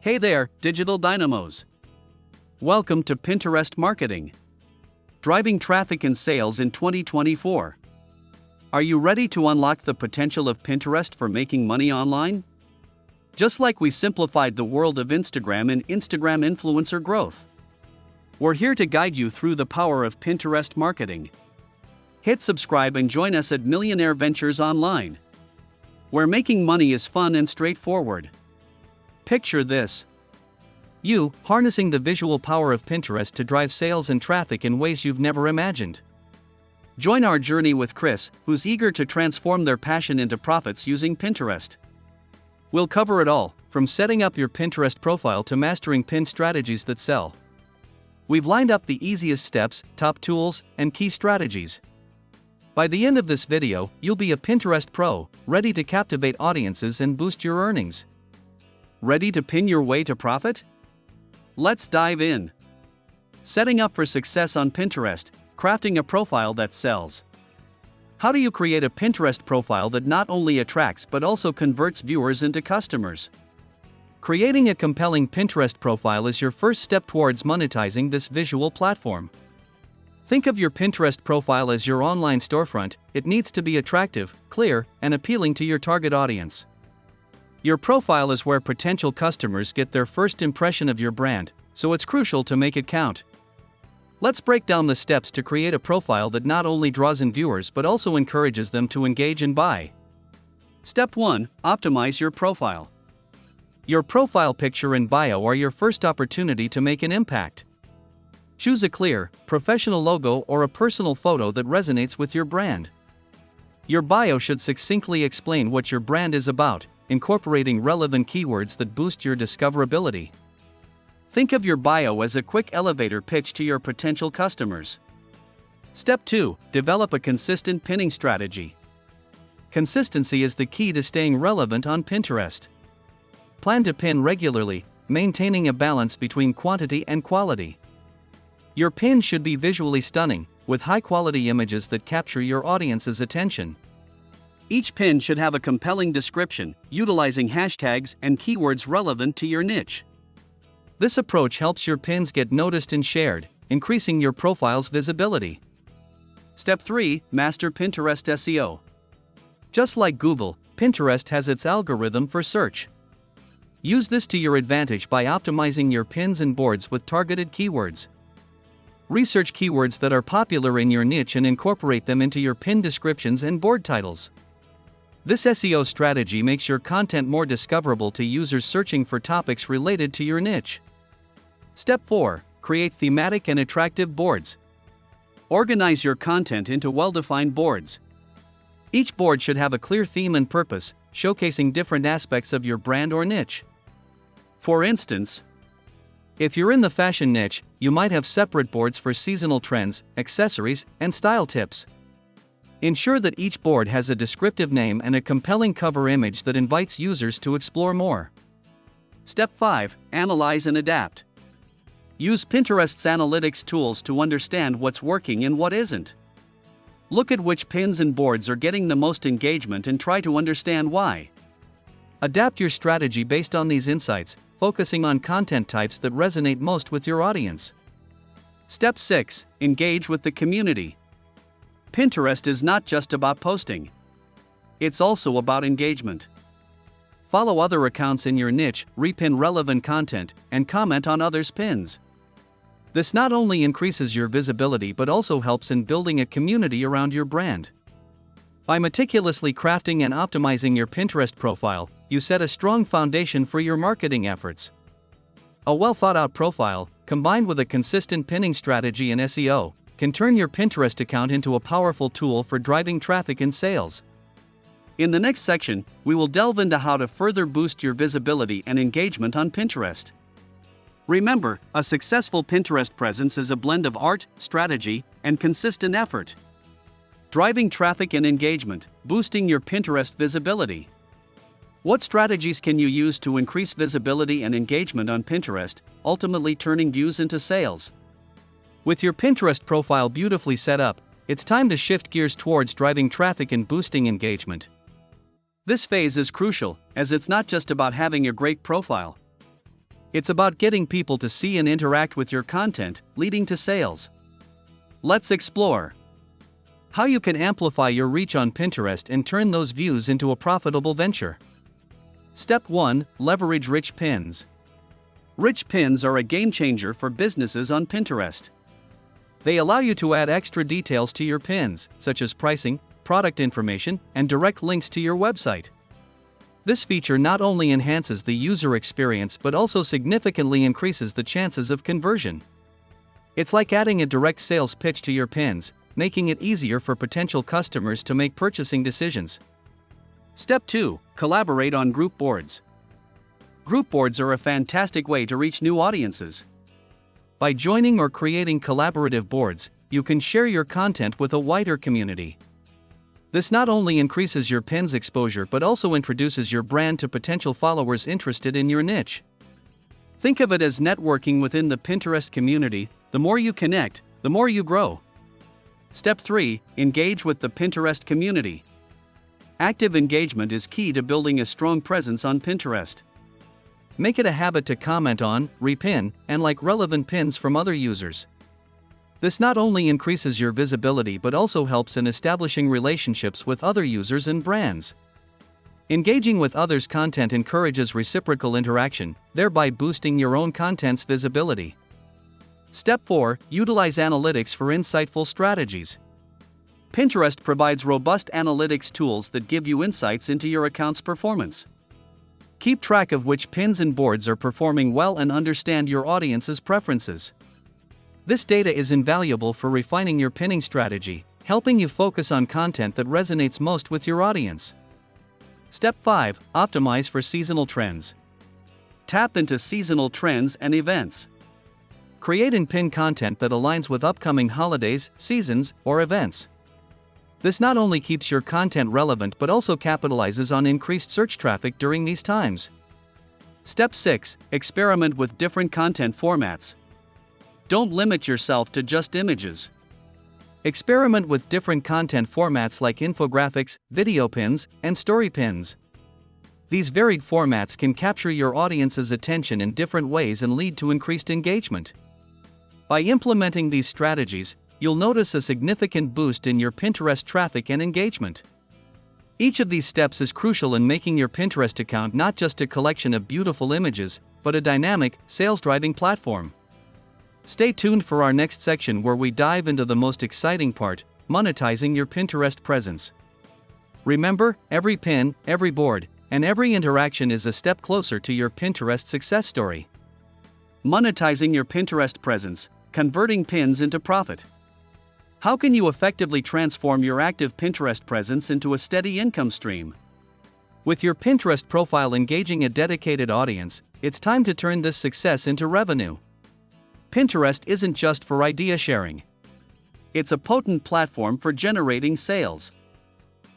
Hey there, digital dynamos. Welcome to Pinterest Marketing. Driving traffic and sales in 2024. Are you ready to unlock the potential of Pinterest for making money online? Just like we simplified the world of Instagram and Instagram influencer growth, we're here to guide you through the power of Pinterest marketing. Hit subscribe and join us at Millionaire Ventures Online, where making money is fun and straightforward. Picture this: you harnessing the visual power of Pinterest to drive sales and traffic in ways you've never imagined. Join our journey with Chris, who's eager to transform their passion into profits using Pinterest. We'll cover it all, from setting up your Pinterest profile to mastering pin strategies that sell. We've lined up the easiest steps, top tools, and key strategies. By the end of this video, you'll be a Pinterest pro, ready to captivate audiences and boost your earnings. Ready to pin your way to profit? Let's dive in. Setting up for success on Pinterest, crafting a profile that sells. How do you create a Pinterest profile that not only attracts but also converts viewers into customers? Creating a compelling Pinterest profile is your first step towards monetizing this visual platform. Think of your Pinterest profile as your online storefront. It needs to be attractive, clear, and appealing to your target audience. Your profile is where potential customers get their first impression of your brand, so it's crucial to make it count. Let's break down the steps to create a profile that not only draws in viewers but also encourages them to engage and buy. Step 1. Optimize your profile. Your profile picture and bio are your first opportunity to make an impact. Choose a clear, professional logo or a personal photo that resonates with your brand. Your bio should succinctly explain what your brand is about, incorporating relevant keywords that boost your discoverability. Think of your bio as a quick elevator pitch to your potential customers. Step 2. Develop a consistent pinning strategy. Consistency is the key to staying relevant on Pinterest. Plan to pin regularly, maintaining a balance between quantity and quality. Your pin should be visually stunning, with high-quality images that capture your audience's attention. Each pin should have a compelling description, utilizing hashtags and keywords relevant to your niche. This approach helps your pins get noticed and shared, increasing your profile's visibility. Step 3. Master Pinterest SEO. Just like Google, Pinterest has its algorithm for search. Use this to your advantage by optimizing your pins and boards with targeted keywords. Research keywords that are popular in your niche and incorporate them into your pin descriptions and board titles. This SEO strategy makes your content more discoverable to users searching for topics related to your niche. Step 4. Create thematic and attractive boards. Organize your content into well-defined boards. Each board should have a clear theme and purpose, showcasing different aspects of your brand or niche. For instance, if you're in the fashion niche, you might have separate boards for seasonal trends, accessories, and style tips. Ensure that each board has a descriptive name and a compelling cover image that invites users to explore more. Step 5. Analyze and adapt. Use Pinterest's analytics tools to understand what's working and what isn't. Look at which pins and boards are getting the most engagement and try to understand why. Adapt your strategy based on these insights, focusing on content types that resonate most with your audience. Step 6. Engage with the community. Pinterest is not just about posting. It's also about engagement. Follow other accounts in your niche, repin relevant content, and comment on others' pins. This not only increases your visibility but also helps in building a community around your brand. By meticulously crafting and optimizing your Pinterest profile, you set a strong foundation for your marketing efforts. A well-thought-out profile, combined with a consistent pinning strategy and SEO, can turn your Pinterest account into a powerful tool for driving traffic and sales. In the next section, we will delve into how to further boost your visibility and engagement on Pinterest. Remember, a successful Pinterest presence is a blend of art, strategy, and consistent effort. Driving traffic and engagement, boosting your Pinterest visibility. What strategies can you use to increase visibility and engagement on Pinterest, ultimately turning views into sales? With your Pinterest profile beautifully set up, it's time to shift gears towards driving traffic and boosting engagement. This phase is crucial, as it's not just about having a great profile. It's about getting people to see and interact with your content, leading to sales. Let's explore how you can amplify your reach on Pinterest and turn those views into a profitable venture. Step 1. Leverage rich pins. Rich pins are a game changer for businesses on Pinterest. They allow you to add extra details to your pins, such as pricing, product information, and direct links to your website. This feature not only enhances the user experience but also significantly increases the chances of conversion. It's like adding a direct sales pitch to your pins, making it easier for potential customers to make purchasing decisions. Step 2. Collaborate on group boards. Group boards are a fantastic way to reach new audiences. By joining or creating collaborative boards, you can share your content with a wider community. This not only increases your pin's exposure but also introduces your brand to potential followers interested in your niche. Think of it as networking within the Pinterest community. The more you connect, the more you grow. Step 3. Engage with the Pinterest community. Active engagement is key to building a strong presence on Pinterest. Make it a habit to comment on, repin, and like relevant pins from other users. This not only increases your visibility but also helps in establishing relationships with other users and brands. Engaging with others' content encourages reciprocal interaction, thereby boosting your own content's visibility. Step 4. Utilize analytics for insightful strategies. Pinterest provides robust analytics tools that give you insights into your account's performance. Keep track of which pins and boards are performing well and understand your audience's preferences. This data is invaluable for refining your pinning strategy, helping you focus on content that resonates most with your audience. Step 5. Optimize for seasonal trends. Tap into seasonal trends and events. Create and pin content that aligns with upcoming holidays, seasons, or events. This not only keeps your content relevant but also capitalizes on increased search traffic during these times. Step 6. Experiment with different content formats. Don't limit yourself to just images. Experiment with different content formats like infographics, video pins, and story pins. These varied formats can capture your audience's attention in different ways and lead to increased engagement. By implementing these strategies, you'll notice a significant boost in your Pinterest traffic and engagement. Each of these steps is crucial in making your Pinterest account not just a collection of beautiful images, but a dynamic, sales-driving platform. Stay tuned for our next section where we dive into the most exciting part, monetizing your Pinterest presence. Remember, every pin, every board, and every interaction is a step closer to your Pinterest success story. Monetizing your Pinterest presence, converting pins into profit. How can you effectively transform your active Pinterest presence into a steady income stream? With your Pinterest profile engaging a dedicated audience, it's time to turn this success into revenue. Pinterest isn't just for idea sharing. It's a potent platform for generating sales.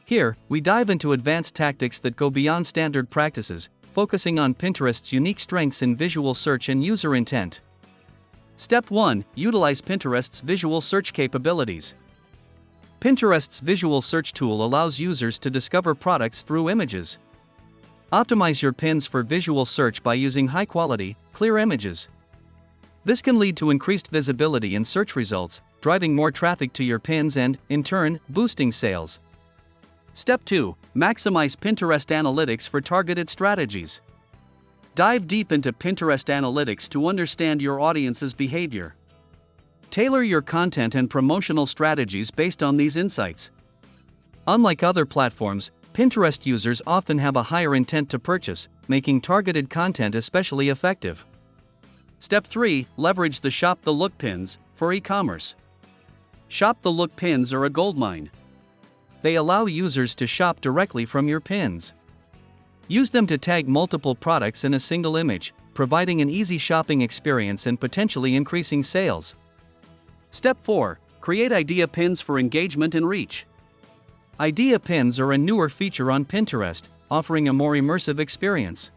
Here, we dive into advanced tactics that go beyond standard practices, focusing on Pinterest's unique strengths in visual search and user intent. Step 1. Utilize Pinterest's visual search capabilities. Pinterest's visual search tool allows users to discover products through images. Optimize your pins for visual search by using high-quality, clear images. This can lead to increased visibility in search results, driving more traffic to your pins and, in turn, boosting sales. Step 2. Maximize Pinterest analytics for targeted strategies. Dive deep into Pinterest analytics to understand your audience's behavior. Tailor your content and promotional strategies based on these insights. Unlike other platforms, Pinterest users often have a higher intent to purchase, making targeted content especially effective. Step 3. Leverage the Shop the Look pins for e-commerce. Shop the Look pins are a goldmine. They allow users to shop directly from your pins. Use them to tag multiple products in a single image, providing an easy shopping experience and potentially increasing sales. Step 4. Create idea pins for engagement and reach. Idea pins are a newer feature on Pinterest, offering a more immersive experience.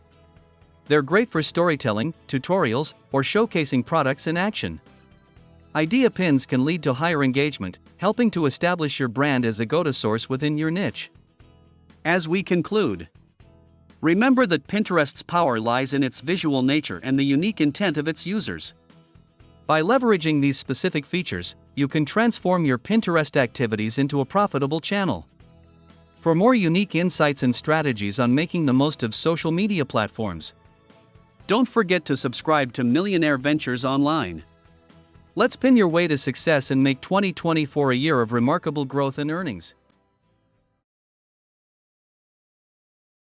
They're great for storytelling, tutorials, or showcasing products in action. Idea pins can lead to higher engagement, helping to establish your brand as a go-to source within your niche. As we conclude, Remember that Pinterest's power lies in its visual nature and the unique intent of its users. By leveraging these specific features, you can transform your Pinterest activities into a profitable channel. For more unique insights and strategies on making the most of social media platforms, don't forget to subscribe to Millionaire Ventures Online. Let's pin your way to success and make 2024 a year of remarkable growth and earnings.